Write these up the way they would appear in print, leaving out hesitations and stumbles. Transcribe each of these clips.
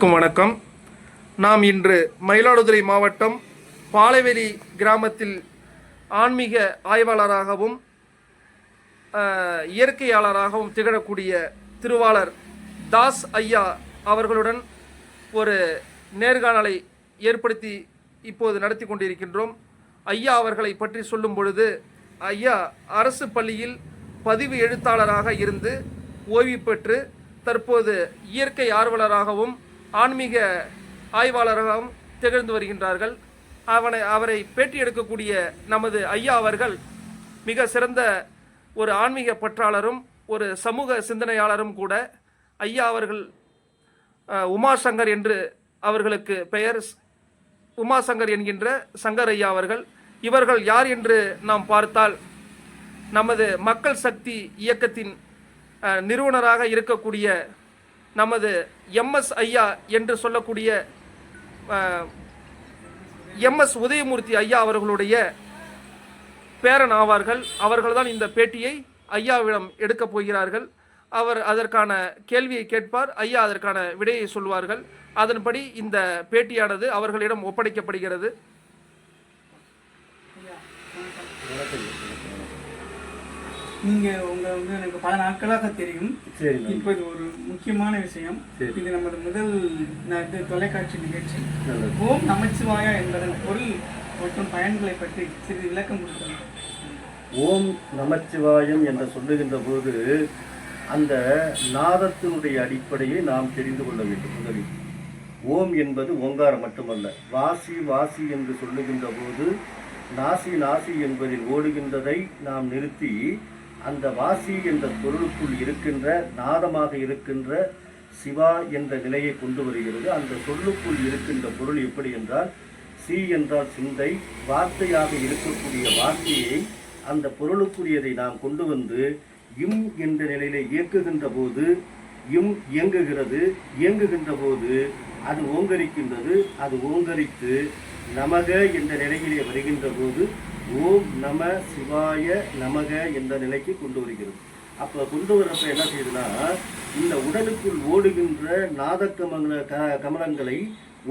வணக்கம். நாம் இன்று மயிலாடுதுறை மாவட்டம் பாலைவெளி கிராமத்தில் ஆன்மீக ஆய்வாளராகவும் இயற்கையாளராகவும் திகழக்கூடிய திருவாளர் தாஸ் ஐயா அவர்களுடன் ஒரு நேர்காணலை ஏற்படுத்தி இப்போது நடத்தி கொண்டிருக்கின்றோம். ஐயா அவர்களை பற்றி சொல்லும் பொழுது, ஐயா அரசு பள்ளியில் பதிவு எழுத்தாளராக இருந்து ஓய்வு பெற்று தற்போது இயற்கை ஆர்வலராகவும் ஆன்மீக ஆய்வாளராகவும் திகழ்ந்து வருகின்றார்கள். அவரை பேட்டி எடுக்கக்கூடிய நமது ஐயா அவர்கள் மிக சிறந்த ஒரு ஆன்மீக பற்றாளரும் ஒரு சமூக சிந்தனையாளரும் கூட. ஐயா அவர்கள் உமாசங்கர் என்று அவர்களுக்கு பெயர். உமாசங்கர் என்கின்ற சங்கர் ஐயா அவர்கள். இவர்கள் யார் என்று நாம் பார்த்தால், நமது மக்கள் சக்தி இயக்கத்தின் நிறுவனராக இருக்கக்கூடிய நமது எம்எஸ் ஐயா என்று சொல்லக்கூடிய எம்எஸ் உதயமூர்த்தி ஐயா அவர்களுடைய பேரன் ஆவார்கள். அவர்கள்தான் இந்த பேட்டியை ஐயாவிடம் எடுக்கப் போகிறார்கள். அவர் அதற்கான கேள்வியை கேட்பார், ஐயா அதற்கான விடையை சொல்வார்கள். அதன்படி இந்த பேட்டியானது அவர்களிடம் ஒப்படைக்கப்படுகிறது. உங்களை எனக்கு பல நாட்களாக தெரியும். இப்போ இது ஒரு முக்கியமான விஷயம். இது நமது முதல் தொலைக்காட்சி நிகழ்ச்சி. ஓம் நமச்சிவாயா என்பதன் பொருள் மற்றும் பயன்களை பற்றி சிறிது விளக்கம் கொடுத்தாங்க. ஓம் நமச்சிவாயம் என்று சொல்லுகின்ற போது அந்த நாதத்தினுடைய அடிப்படையை நாம் தெரிந்து கொள்ள வேண்டும். முதலில் ஓம் என்பது ஓங்காரம் மட்டுமல்ல. வாசி வாசி என்று சொல்லுகின்ற போது நாசி நாசி என்பதில் ஓடுகின்றதை நாம் நிறுத்தி அந்த வாசி என்ற பொருளுக்குள் இருக்கின்ற நாதமாக இருக்கின்ற சிவா என்ற நிலையை கொண்டு வருகிறது. அந்த சொல்லுக்குள் இருக்கின்ற பொருள் எப்படி என்றால், சி என்றால் சிந்தை, வார்த்தையாக இருக்கக்கூடிய வார்த்தையை அந்த பொருளுக்குரியதை நாம் கொண்டு வந்து இம் என்ற நிலையில இயக்குகின்ற போது இம் இயங்குகிறது. இயங்குகின்ற போது அது ஓங்கரிக்கின்றது. அது ஓங்கரித்து நமக என்ற நிலையிலே வருகின்ற போது ஓம் நம சிவாய நமக என்ற நிலைக்கு கொண்டு வருகிறது. அப்போ கொண்டு வரப்ப என்ன செய்யுதுன்னா, இந்த உடலுக்குள் ஓடுகின்ற நாத கமலங்களை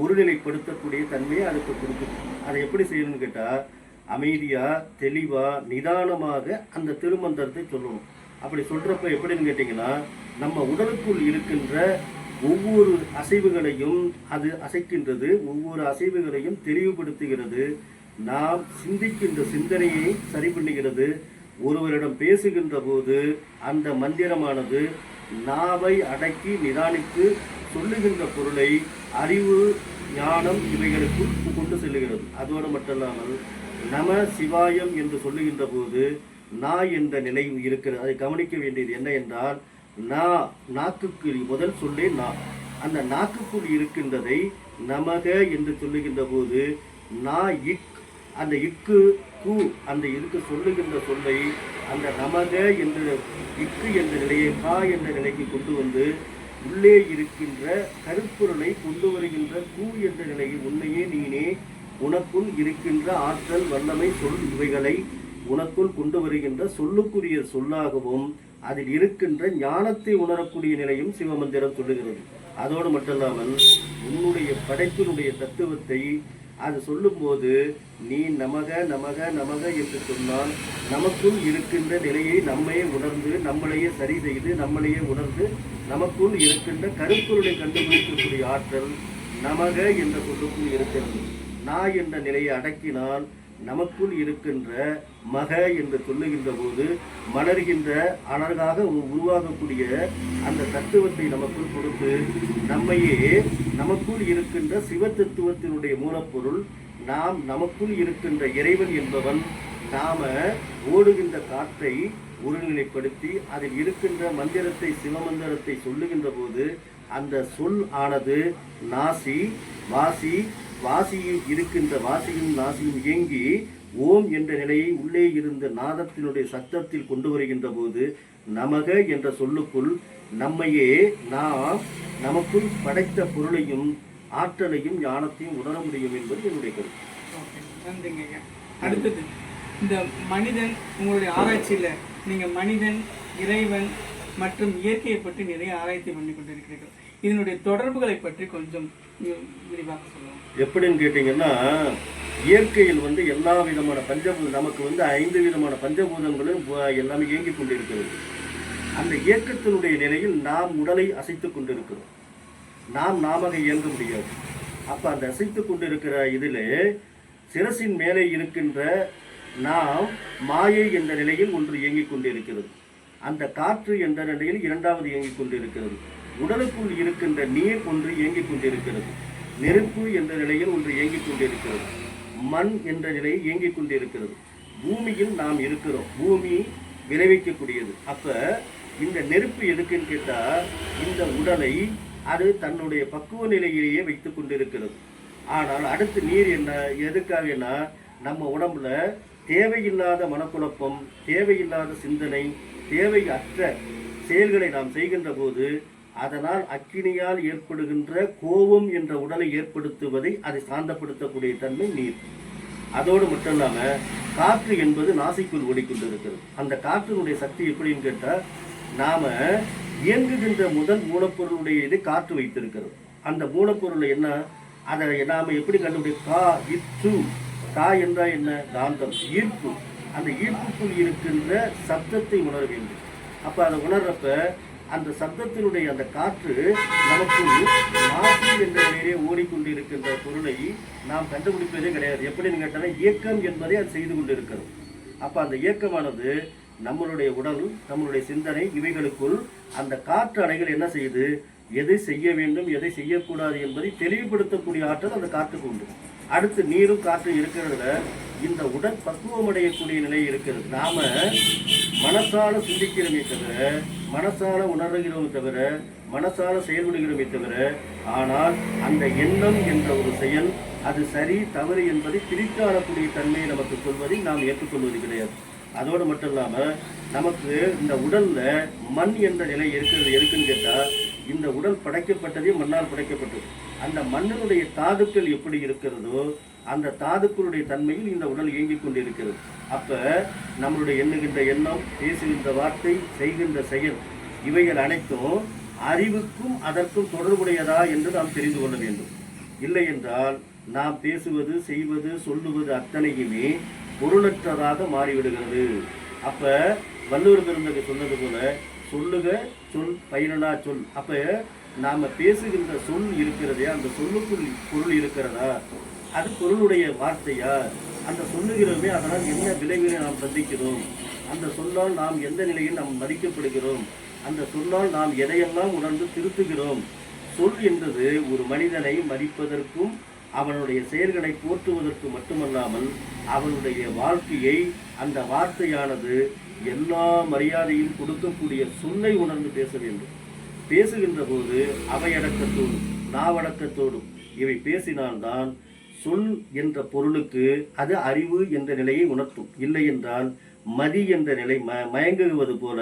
ஒருநிலைப்படுத்தக்கூடிய தன்மையை அதுக்கு கொடுக்குது. அதை எப்படி செய்யணும்னு கேட்டால், அமைதியாக தெளிவாக நிதானமாக அந்த திருமந்திரத்தை சொல்லணும். அப்படி சொல்கிறப்ப எப்படின்னு கேட்டிங்கன்னா, நம்ம உடலுக்குள் இருக்கின்ற ஒவ்வொரு அசைவுகளையும் அது அசைக்கின்றது. ஒவ்வொரு அசைவுகளையும் தெளிவுபடுத்துகிறது. நாம் சிந்திக்கின்ற சிந்தனையை சரி பண்ணுகிறது. ஒருவரிடம் பேசுகின்ற போது அந்த மந்திரமானது நாவை அடக்கி நிதானித்து சொல்லுகின்ற பொருளை அறிவு ஞானம் இவைகளுக்கு கொண்டு செல்லுகிறது. அதோடு மட்டுமல்லாமல் நம சிவாயம் என்று சொல்லுகின்ற போது நா என்ற நிலை இருக்கிறது. அதை கவனிக்க வேண்டியது என்ன என்றால், நாக்குக்கு முதல் சொல்லே நா. அந்த நாக்குக்குள் இருக்கின்றதை நமக என்று சொல்லுகின்ற போது நா இக், அந்த இக்கு கு அந்த இருக்கு சொல்லுகின்ற சொல்லை அந்த நமக என்ற இக்கு என்ற நிலையை கா என்ற நிலைக்கு கொண்டு வந்து உள்ளே இருக்கின்ற கருப்பொருளை கொண்டு வருகின்ற கூ என்ற நிலையில் உன்னையே நீனே உனக்குள் இருக்கின்ற ஆற்றல் வல்லமை சொல் இவைகளை உனக்குள் கொண்டு வருகின்ற சொல்லுக்குரிய சொல்லாகவும் அதில் இருக்கின்ற ஞானத்தை உணரக்கூடிய நிலையும் சிவமந்திரம் சொல்லுகிறது. அதோடு மட்டுமல்லாமல் உன்னுடைய படைப்பினுடைய தத்துவத்தை அது சொல்லும்போது நீ நமக நமக நமக என்று சொன்னால் நமக்குள் இருக்கின்ற நிலையை நம்மையே உணர்ந்து நம்மளையே சரி செய்து நம்மளையே உணர்ந்து நமக்குள் இருக்கின்ற கருப்பொருளை கண்டுபிடிக்கக்கூடிய ஆற்றல் நமக என்ற சொல்லுக்குள் இருக்கிறது. நான் என்ற நிலையை அடக்கினால் நமக்குள் இருக்கின்ற மக என்று சொல்லுகின்ற போது மலர்கின்ற அழகாக உருவாகக்கூடிய அந்த தத்துவத்தை நமக்குள் கொடுத்து நம்மையே நமக்குள் இருக்கின்ற சிவ தத்துவத்தினுடைய மூலப்பொருள் நாம் நமக்குள் இருக்கின்ற இறைவன் என்பவன் நாம ஓடுகின்ற காற்றை ஒருநிலைப்படுத்தி அதில் இருக்கின்ற மந்திரத்தை சிவமந்திரத்தை சொல்லுகின்ற போது அந்த சொல் ஆனது நாசி வாசி, வாசியில் இருக்கின்ற வாசியும் நாசியும் இயங்கி ஓம் என்ற நிலையை உள்ளே இருந்த நாதத்தினுடைய சத்தத்தில் கொண்டு வருகின்ற போது நமக என்ற சொல்லுக்குள் நம்மையே நாம் நமக்குள் படைத்த பொருளையும் ஆற்றலையும் ஞானத்தையும் உணர முடியும் என்பது என்னுடைய கருத்து. அடுத்தது, இந்த மனிதன் உங்களுடைய ஆராய்ச்சியில் நீங்கள் மனிதன், இறைவன் மற்றும் இயற்கையை பற்றி நிறைய ஆராய்ச்சி பண்ணி கொண்டிருக்கிறீர்கள். இதனுடைய தொடர்புகளை பற்றி கொஞ்சம் விரிவாக சொல்லலாம். எப்படின்னு கேட்டீங்கன்னா, இயற்கையில் எல்லா விதமான நமக்கு 5 விதமான பஞ்சபூதங்களும் எல்லாமே இயங்கிக் கொண்டிருக்கிறது. அந்த இயக்கத்தினுடைய நிலையில் நாம் உடலை அசைத்து கொண்டிருக்கிறோம். நாம இயங்க முடியாது. அப்ப அந்த அசைத்து கொண்டிருக்கிற இதில் சிரசின் மேலே இருக்கின்ற நாம் மாயை என்ற நிலையில் ஒன்று இயங்கிக் கொண்டிருக்கிறது. அந்த காற்று என்ற நிலையில் இரண்டாவது இயங்கிக் கொண்டிருக்கிறது. உடலுக்குள் இருக்கின்ற நீர் ஒன்று இயங்கிக் கொண்டிருக்கிறது. நெருப்பு என்ற நிலையில் ஒன்று இயங்கிக் கொண்டிருக்கிறது. மண் என்ற நிலையில் இயங்கிக் கொண்டிருக்கிறது. பூமியில் நாம் இருக்கிறோம். பூமி விளைவிக்கக்கூடியது. அப்ப இந்த நெருப்பு எதுக்குன்னு கேட்டா, இந்த உடலை அது தன்னுடைய பக்குவ நிலையிலேயே வைத்துக் கொண்டிருக்கிறது. ஆனால் அடுத்து நீர் என்ன எதுக்காகனா, நம்ம உடம்புல தேவையில்லாத மனக்குழப்பம், தேவையில்லாத சிந்தனை, தேவையற்ற செயல்களை நாம் செய்கின்ற போது அதனால் அக்கினியால் ஏற்படுகின்ற கோபம் என்ற உடலை ஏற்படுத்துவதை அதை சாந்தப்படுத்தக்கூடிய தன்மை நீர். அதோடு மட்டும் இல்லாமல் காற்று என்பது நாசிக்குள் ஓடிக்கொண்டிருக்கிறது. அந்த காற்றினுடைய சக்தி எப்படின்னு கேட்டால், நாம இயங்குகின்ற முதல் மூலப்பொருளுடைய இது காற்று வைத்திருக்கிறது. அந்த மூலப்பொருள் என்ன, அதை நாம் எப்படி கண்டுபிடிக்கும்? கா என்றால் என்ன? காந்தம், ஈர்ப்பு. அந்த ஈர்ப்புக்குள் இருக்கின்ற சப்தத்தை உணர வேண்டும். அப்போ அதை உணர்றப்ப அந்த சப்தத்தினுடைய அந்த காற்று நமக்கு நாசி என்ற நிலையிலே ஓடிக்கொண்டிருக்கின்ற பொருளை நாம் கண்டுபிடிப்பதே கிடையாது. எப்படின்னு கேட்டால், இயக்கம் என்பதை அது செய்து கொண்டிருக்கிறது. அப்போ அந்த இயக்கமானது நம்மளுடைய உடல், நம்மளுடைய சிந்தனை, இவைகளுக்குள் அந்த காற்று அலைகள் என்ன செய்யுது, எதை செய்ய வேண்டும், எதை செய்யக்கூடாது என்பதை தெளிவுபடுத்தக்கூடிய ஆற்றல் அந்த காற்றுக்கு உண்டு. அடுத்து நீரும் காற்று இருக்கிறதுல இந்த உடல் பக்குவமடையக்கூடிய நிலை இருக்கிறது. நாம மனசால சிந்திக்கிறோமே தவிர, மனசால உணர்கிறோமே தவிர, மனசால செயல்படுகிறோமே தவிர, ஆனால் அந்த எண்ணம் என்ற ஒரு செயல் அது சரி தவறு என்பதை பிரித்தாளக்கூடிய தன்மையை நமக்கு சொல்வதை நாம் ஏற்றுக்கொள்வது கிடையாது. அதோடு மட்டும் இல்லாமல் நமக்கு இந்த உடல்ல மண் என்ற நிலை இருக்கிறது. எதுக்குன்னு கேட்டால், இந்த உடல் படைக்கப்பட்டதே மண்ணால் படைக்கப்பட்டது. அந்த மண்ணினுடைய தாதுக்கள் எப்படி இருக்கிறதோ அந்த தாதுக்களுடைய தன்மையில் இந்த உடல் இயங்கிக் கொண்டிருக்கிறது. அப்ப நம்மளுடைய எண்ணுகின்ற எண்ணம், பேசுகின்ற வார்த்தை, செய்கின்ற செயல், இவைகள் அனைத்தும் அறிவுக்கும் அதற்கும் தொடர்புடையதா என்று நாம் தெரிந்து கொள்ள வேண்டும். இல்லை என்றால் நாம் பேசுவது, செய்வது, சொல்லுவது அத்தனையுமே பொருளற்றதாக மாறிவிடுகிறது. அப்ப வள்ளுவர் பெருந்தகை சொன்னது போல, சொல்லுக சொல் பயனடா சொல். அப்ப நாம பேசுகின்ற சொல் இருக்கிறதே, அந்த சொல்லுக்குள் பொருள் இருக்கிறதா, அது பொருளுடைய வார்த்தையா, அந்த சொல்லுகிறோமே அதனால் என்ன விளைவுகளை நாம் சந்திக்கிறோம், அந்த சொல்லால் நாம் எந்த நிலையில் நாம் மதிக்கப்படுகிறோம், அந்த சொல்லால் நாம் எதையெல்லாம் உணர்ந்து திருத்துகிறோம். சொல் என்பது ஒரு மனிதனை மதிப்பதற்கும் அவனுடைய செயல்களை போற்றுவதற்கு மட்டுமல்லாமல் அவனுடைய வாழ்க்கையை அந்த வார்த்தையானது எல்லா மரியாதையும் கொடுக்கக்கூடிய சொல்லை உணர்ந்து பேச வேண்டும். பேசுகின்ற போது அவையடக்கத்தோடும் நாவடக்கத்தோடும் இவை பேசினால்தான் சொல் என்ற பொருளுக்கு அது அறிவு என்ற நிலையை உணர்த்தும். இல்லை என்றால் மதி என்ற நிலை மயங்குவது போல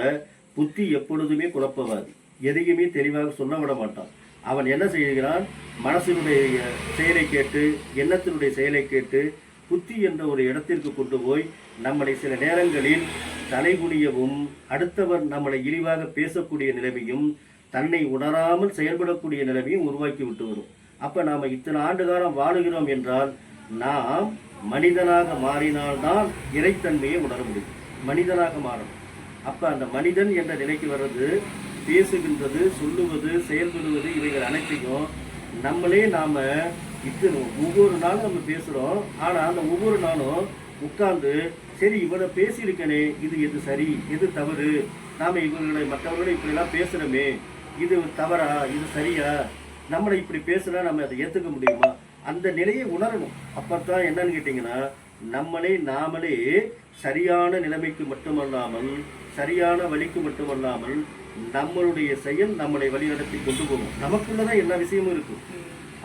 புத்தி எப்பொழுதுமே குழப்பவாது, எதையுமே தெளிவாக சொல்ல விட மாட்டான். அவன் என்ன செய்கிறான், மனசினுடைய செயலை கேட்டு, எண்ணத்தினுடைய செயலை கேட்டு புத்தி என்ற ஒரு இடத்திற்கு கொண்டு போய் நம்மளை சில நேரங்களில் தலைகுனியவும், அடுத்தவர் நம்மளை இழிவாக பேசக்கூடிய நிலைமையும், தன்னை உணராமல் செயல்படக்கூடிய நிலைமையும் உருவாக்கி விட்டு வரும். அப்போ நாம் இத்தனை ஆண்டு காலம் வாழுகிறோம் என்றால் நாம் மனிதனாக மாறினால்தான் இறைத்தன்மையை உணர முடியும். மனிதனாக மாறணும். அப்போ அந்த மனிதன் என்ற நிலைக்கு வர்றது பேசுகின்றது, சொல்லுவது, செயல்படுவது, இவைகள் அனைத்தையும் நம்மளே நாம் இத்தனை ஒவ்வொரு நாளும் நம்ம பேசுகிறோம். ஆனால் அந்த ஒவ்வொரு நாளும் உட்கார்ந்து சரி இவனை பேசியிருக்கனே, இது எது சரி எது தவறு, நாம் இவர்களை மற்றவர்களை இப்படிலாம் பேசுகிறோமே, இது தவறா இது சரியா, நம்மளை இப்படி பேசுனா நம்ம அதை ஏற்றுக்க முடியுமா, அந்த நிலையை உணரணும். அப்பத்தான் என்னன்னு கேட்டிங்கன்னா, நாமளே சரியான நிலைமைக்கு மட்டுமல்லாமல் சரியான வழிக்கு மட்டுமல்லாமல் நம்மளுடைய செயல் நம்மளை வழிநடத்தி கொண்டு போகும். நமக்குள்ளதான் எல்லா விஷயமும் இருக்கும்.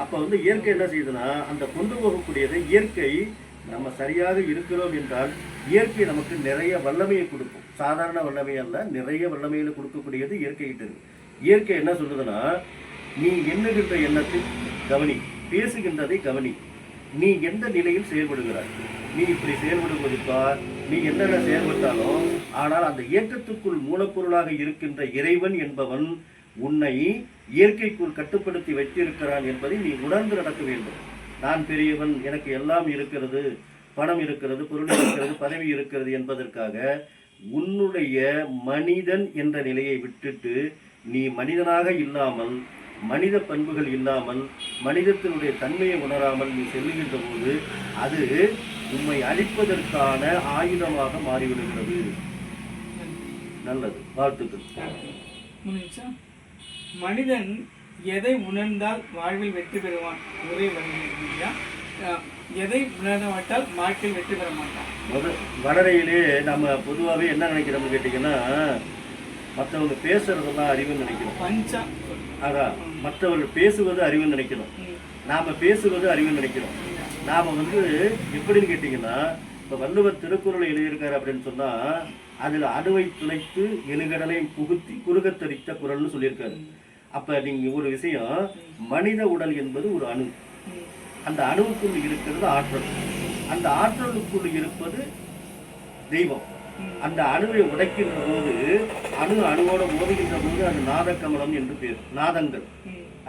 அப்போ இயற்கை என்ன செய்யுதுன்னா, அந்த கொண்டு போகக்கூடியதை இயற்கை நம்ம சரியாக இருக்கிறோம் என்றால் இயற்கை நமக்கு நிறைய வல்லமையை கொடுக்கும். சாதாரண வல்லமை அல்ல, நிறைய வல்லமையில கொடுக்கக்கூடியது இயற்கை கிட்ட இருக்கு. இயற்கை என்ன சொல்லுதுன்னா, நீ எண்ணுகின்ற எண்ணத்தை கவனி, பேசுகின்றதை கவனி, நீ எந்த நிலையில் செயல்படுகிறாய், நீ இப்படி செயல்படுவதற்கா, நீ என்னென்ன செயல்பட்டாலும், ஆனால் அந்த இயக்கத்துக்குள் மூலப்பொருளாக இருக்கின்ற இறைவன் என்பவன் உன்னை இயற்கைக்குள் கட்டுப்படுத்தி வைத்திருக்கிறான் என்பதை நீ உணர்ந்து நடக்க வேண்டும். நான் பெரியவன், எனக்கு எல்லாம் இருக்கிறது, பணம் இருக்கிறது, பொருள் இருக்கிறது, பதவி இருக்கிறது என்பதற்காக உன்னுடைய மனிதன் என்ற நிலையை விட்டுட்டு நீ மனிதனாக இல்லாமல், மனித பண்புகள் இல்லாமல், மனிதத்தினுடைய தன்மையை உணராமல் நீ செல்லுகின்ற போது அது உம்மை அழிப்பதற்கான ஆயுதமாக மாறிவிடுகிறது. நல்லது, வாழ்த்துக்கள். மனிதன் எதை உணர்ந்தால் வாழ்வில் வெற்றி பெறுவான்? ஒரே வழி, எதை உணரமாட்டால் வாழ்க்கையில் வெற்றி பெற மாட்டான். வளரையிலே நம்ம பொதுவாகவே என்ன நினைக்கிறோம்னு கேட்டீங்கன்னா, மற்றவங்க பேசுறதெல்லாம் அறிவுன்னு நினைக்கிறோம். அதான், மற்றவர்கள் பேசுவது அறிவுன்னு நினைக்கிறோம், நாம பேசுவது அறிவுன்னு நினைக்கிறோம். நாம எப்படின்னு கேட்டீங்கன்னா, இப்போ வள்ளுவர் திருக்குறளை எழுதியிருக்காரு அப்படின்னு சொன்னா, அதுல அணுவை துளைத்து எழுகடலை புகுத்தி குறுகத்தரித்த குறள்னு சொல்லியிருக்காரு. அப்ப நீங்க ஒரு விஷயம், மனித உடல் என்பது ஒரு அணு, அந்த அணுவுக்குள் இருக்கிறது ஆற்றல், அந்த ஆற்றலுக்குள் இருப்பது தெய்வம். அந்த அணுவை உடைக்கின்ற போது, அணு அணுவோட மோதுகின்ற போது அது நாதக்கமலம் என்று பேர், நாதங்கள்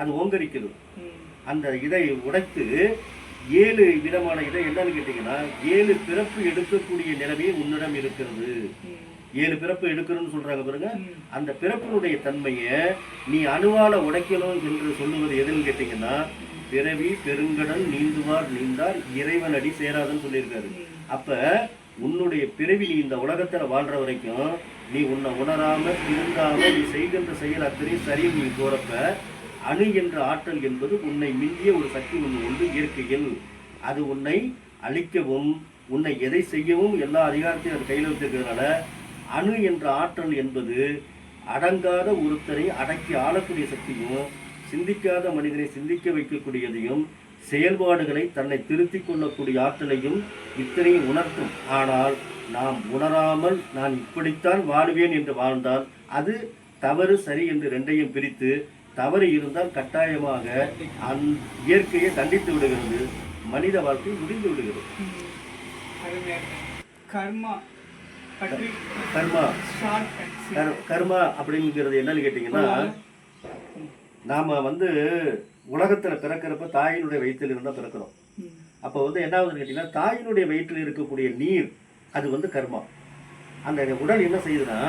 அது ஓங்கரிக்கிறது. அந்த இதை உடைத்து 7 விதமான இதை என்னன்னு கேட்டீங்கன்னா, 7 பிறப்பு எடுக்கக்கூடிய நிலைமை உன்னிடம் இருக்கிறது. 7 பிறப்பு எடுக்கணும்னு சொல்றாங்க பாருங்க. அந்த பிறப்பினுடைய தன்மையை நீ அணுவால உடைக்கணும் என்று சொல்லுவது எதுன்னு கேட்டீங்கன்னா, பிறவி பெருங்கடல் நீந்துவார் நீந்தார் இறைவனடி சேராதுன்னு சொல்லியிருக்காரு. அப்ப உன்னுடைய பிறவி, நீ இந்த உலகத்துல வாழ்ற வரைக்கும் நீ உன்னை உணராம இருந்தாம நீ செய்கின்ற செயல் அத்தனை சரி நீ போறப்ப, அணு என்ற ஆற்றல் என்பது உன்னை மிஞ்சிய ஒரு சக்தி ஒன்று உண்டு இயற்கையில். அது உன்னை அழிக்கவும் உன்னை எதை செய்யவும் எல்லா அதிகாரத்தையும் அது கையில் வச்சிருக்கிறதுனால, அணு என்ற ஆற்றல் என்பது அடங்காத ஒருத்தரை அடக்கி ஆளக்கூடிய சக்தியும், சிந்திக்காத மனிதனை சிந்திக்க வைக்கக்கூடியதையும், செயல்பாடுகளை தன்னை திருத்தி கொள்ளக்கூடிய ஆற்றலையும் இத்தனையும் உணர்த்தும். ஆனால் நாம் உணராமல் நான் இப்படித்தான் வாழ்வேன் என்று வாழ்ந்தால் அது தவறு சரி என்று ரெண்டையும் பிரித்து, தவறு இருந்தால் கட்டாயமாக இயற்கையை தண்டித்து விடுகிறது, மனித வாழ்க்கை முடிந்து விடுகிறது. கர்மா அப்படிங்கிறது என்னன்னு கேட்டீங்கன்னா, நாம உலகத்துல பிறக்கிறப்ப தாயினுடைய வயிற்றில் இருந்தா பிறக்கிறோம். அப்ப என்ன ஆகுதுன்னு கேட்டீங்கன்னா, தாயினுடைய வயிற்றில் இருக்கக்கூடிய நீர் அது கர்மா. அந்த உடல் என்ன செய்யுதுன்னா,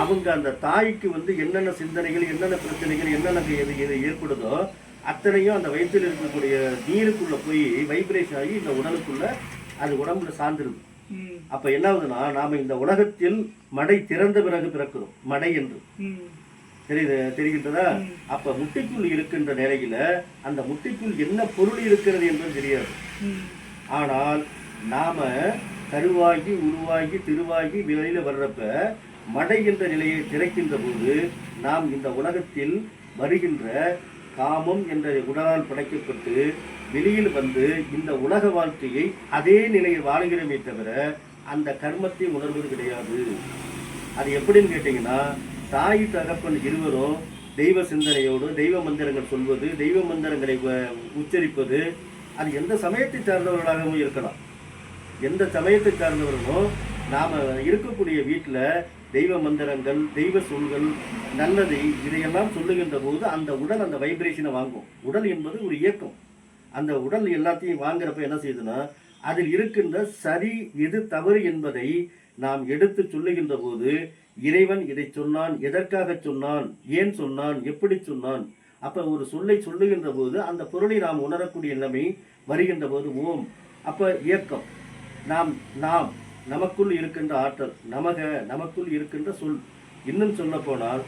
அவங்க அந்த தாய்க்கு என்னென்ன சிந்தனைகள், என்னென்ன பிரச்சனைகள், என்னென்ன ஏற்படுதோ அத்தனையும் அந்த வயிற்றில் இருக்கக்கூடிய நீருக்குள்ள போய் வைப்ரேஷன் ஆகி இந்த உடலுக்குள்ள அது உடம்புல சார்ந்துருது. அப்ப என்ன ஆகுதுன்னா, நாம இந்த உலகத்தில் மடை திறந்த பிறகு பிறக்கிறோம், மடை என்று தெரிகின்றதா? அப்ப முட்டைக்குள் இருக்கின்ற நிலையில அந்த முட்டைக்குள் என்ன பொருள் இருக்கிறது என்பது தெரியாது. ஆனால் நாம கருவாகி உருவாகி திருவாகி வெளியில வர்றப்ப மடை என்ற நிலையை திறக்கின்ற போது, நாம் இந்த உலகத்தில் வருகின்ற காமம் என்ற உடலால் படைக்கப்பட்டு வெளியில் இந்த உலக வாழ்க்கையை அதே நிலையில் வாழ்கிறோமே தவிர அந்த கர்மத்தை உணர்வது கிடையாது. அது எப்படின்னு கேட்டீங்கன்னா, தாய் தகப்பன் இருவரும் தெய்வ சிந்தனையோடு தெய்வ மந்திரங்கள் சொல்வது, தெய்வ மந்திரங்களை உச்சரிப்பது, அது எந்த சமயத்தை சார்ந்தவர்களாகவும் இருக்கலாம். எந்த சமயத்தை சார்ந்தவர்களும் நாம இருக்கக்கூடிய வீட்டில் தெய்வ மந்திரங்கள், தெய்வ சொல்கள், நல்லதை இதையெல்லாம் சொல்லுகின்ற போது அந்த உடல் அந்த வைப்ரேஷனை வாங்கும். உடல் என்பது ஒரு இயக்கம். அந்த உடல் எல்லாத்தையும் வாங்குறப்ப என்ன செய்யுதுன்னா, அதில் இருக்கின்ற சரி எது தவறு என்பதை நாம் எடுத்து சொல்லுகின்ற போது, இறைவன் இதை சொன்னான், எதற்காக சொன்னான், ஏன் சொன்னான், எப்படி சொன்னான். அப்ப ஒரு சொல்லை சொல்லுகின்ற போது அந்த பொருளை நாம் உணரக்கூடிய நிலைமை வருகின்ற போது ஓம். அப்ப இயக்கம், நாம் நமக்குள் இருக்கின்ற ஆற்றல், நமக்குள் இருக்கின்ற சொல். இன்னும் சொல்ல போனால்,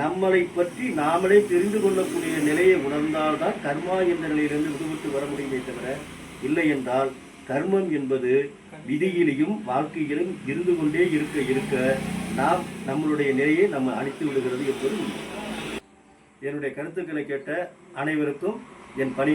நம்மளை பற்றி நாமளே தெரிந்து கொள்ளக்கூடிய நிலையை உணர்ந்தால்தான் கர்மா என்ற நிலையிலிருந்து விடுபட்டு வர முடியுமே தவிர, இல்லை என்றால் கர்மம் என்பது விதியிலையும் வாழ்க்கையிலும் இருந்து கொண்டே இருக்க நாம் நம்மளுடைய நிலையை நம்ம அழித்து விடுகிறது என்பது. என்னுடைய கருத்துக்களை கேட்ட அனைவருக்கும் என் பணி